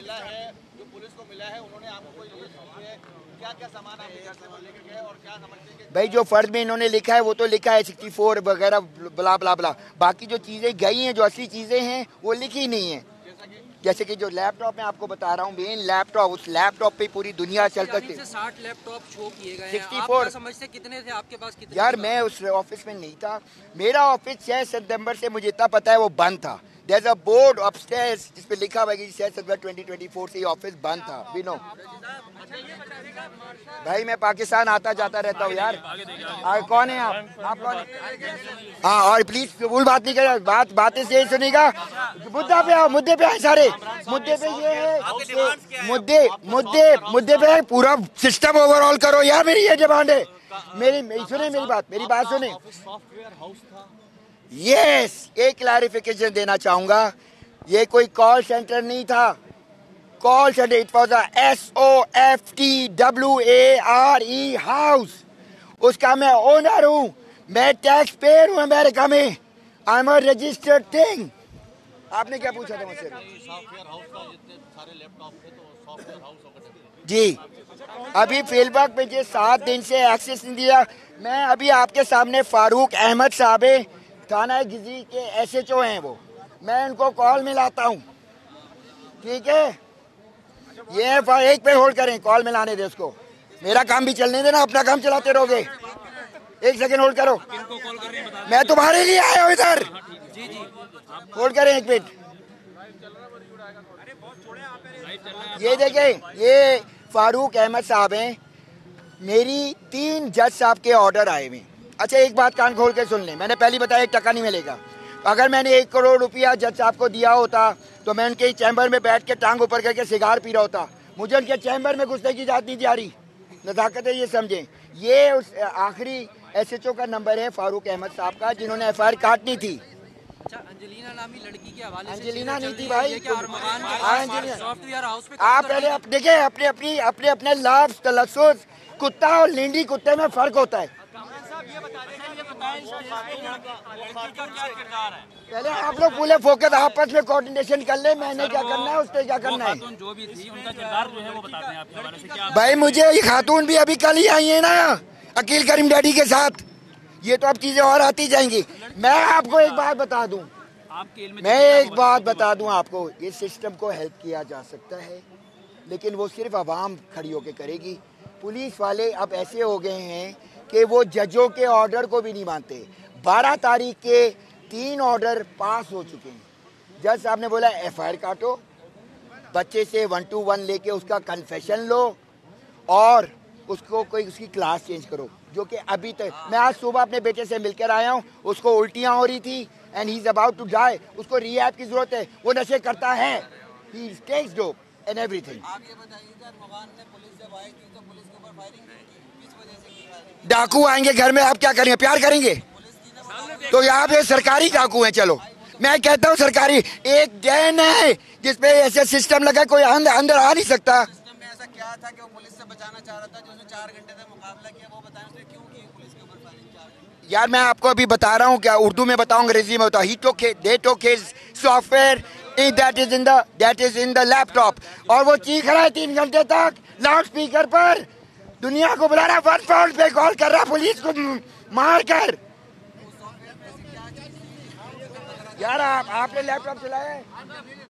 मिला है, जो पुलिस को मिला है, उन्होंने आपको कोई लिस्ट दी है, क्या क्या सामान आप घर से लेके गए और क्या समझते हैं? भाई जो फर्ज में इन्होंने लिखा है वो तो लिखा है 64 वगैरह ब्ला ब्ला ब्ला, बाकी जो चीज़ें गई हैं, जो असली चीज़ें हैं वो लिखी नहीं है। जैसे कि जो लैपटॉप मैं आपको बता रहा हूँ, मेन लैपटॉप, उस लैपटॉप पे पूरी दुनिया चल सकती है। 60 लैपटॉप शो किए गए हैं। 64 आप समझते कितने थे आपके पास? कितने? यार मैं उस ऑफिस में नहीं था, मेरा ऑफिस 6 सितंबर से मुझे इतना पता है वो बंद था। There's a board upstairs जिस पे लिखा हुआ है कि 6 सितंबर 2024 से ये ऑफिस बंद था। वी नो भाई, मैं पाकिस्तान आता जाता रहता हूँ यार। कौन है आप कौन है? हाँ, और प्लीज फुल बात नहीं करें, बातें से सुनेगा। मुद्दा पे आओ, मुद्दे पे आए सारे। मुद्दे पे ये है, मुद्दे पे पूरा सिस्टम ओवरऑल करो यार। मेरी ये डिमांड है, मेरी बात सुने। यस, एक क्लैरिफिकेशन देना चाहूंगा, ये कोई कॉल सेंटर नहीं था। Call centre, it was SOFTWARE house. उसका मैं ओनर हूँ, मैं टैक्स पेयर हूँ अमेरिका में। I am a registered thing. आपने क्या पूछा था मुझसे? जी, अभी फील्डबैक पे जो 7 दिन से एक्सेस नहीं दिया। मैं अभी आपके सामने फारूक अहमद साहब है, थाना गिजी के SHO हैं वो, मैं उनको कॉल मिलाता हूँ, ठीक है? ये एक पे होल्ड करें, कॉल मिलाने दे उसको। मेरा काम भी चलने देना, अपना काम चलाते रहोगे। एक सेकंड होल्ड करो, मैं तुम्हारे लिए आया हूँ इधर। होल्ड करें एक मिनट। ये देखें, ये फारूक अहमद साहब हैं, मेरी 3 जज साहब के ऑर्डर आए हुए। अच्छा, एक बात कान खोल के सुन लें, मैंने पहले बताया 1 टका नहीं मिलेगा। अगर मैंने 1 करोड़ रुपया जज साहब को दिया होता तो मैं उनके चैम्बर में बैठ के टांग ऊपर करके सिगार पी रहा होता। मुझे उनके चैम्बर में घुसने की इजाजत नहीं दी आ रही। नज़ाकत है, ये समझें। ये उस आखिरी SHO का नंबर है फारूक अहमद साहब का, जिन्होंने FIR काटनी थी। अच्छा, अंजलिना नामी लड़की के हवाले से अंजलिना नहीं थी भाई, सॉफ्टवेयर हाउस पे आप पहले देखिए, अपने लाभ तलस्सुस, कुत्ता और लेंडी कुत्ते में फर्क होता है। पहले आप लोग पूरे फोकस आपस में कोऑर्डिनेशन कर ले, मैंने क्या करना है, उसने क्या करना है। जो भी थी उनका किरदार जो है वो बताते हैं आपके हवाले से क्या? भाई मुझे ये खातून भी अभी कल ही आई है ना, अकील करीम डैडी के साथ। ये तो अब चीजें और आती जाएंगी। मैं आपको एक बात बता दूं, आपको, ये सिस्टम को हेल्प किया जा सकता है, लेकिन वो सिर्फ आवाम खड़ी होकर करेगी। पुलिस वाले अब ऐसे हो गए हैं कि वो जजों के ऑर्डर को भी नहीं मानते। 12 तारीख के 3 ऑर्डर पास हो चुके हैं। जज साहब ने बोला FIR काटो, बच्चे से 1 to 1 लेके उसका कन्फेशन लो और उसको कोई उसकी क्लास चेंज करो, जो कि अभी तक। मैं आज सुबह अपने बेटे से मिलकर आया हूँ, उसको उल्टियाँ हो रही थी and he is about to die. उसको रिहैब की जरूरत है, वो नशे करता है, he takes dope and everything. आप ये बताइए, पुलिस जब आई थी तो पुलिस के ऊपर फायरिंग किस वजह से की फायरिंग? डाकू आएंगे घर में, आप क्या करेंगे? प्यार करेंगे? तो यहाँ पे सरकारी डाकू हैं। चलो मैं कहता हूँ सरकारी, एक डैन है जिसपे ऐसे सिस्टम लगा, कोई अंदर आ नहीं सकता। सिस्टम में ऐसा क्या था कि वो पुलिस से बचाना चाह रहा था, जो उसने 4 घंटे से मुकाबला किया, वो बताएं उसने क्यों की पुलिस के ऊपर फायरिंग 4 घंटे? यार मैं आपको अभी बता रहा हूँ, क्या उर्दू में बताऊँ, अंग्रेजी में बताऊँ। They took his software that is in the laptop, और वो चीख रहा है 3 घंटे तक लाउड स्पीकर पर, दुनिया को बुला रहा, 1 पे कॉल कर रहा पुलिस को मार कर। यार आपने लैपटॉप चलाया है?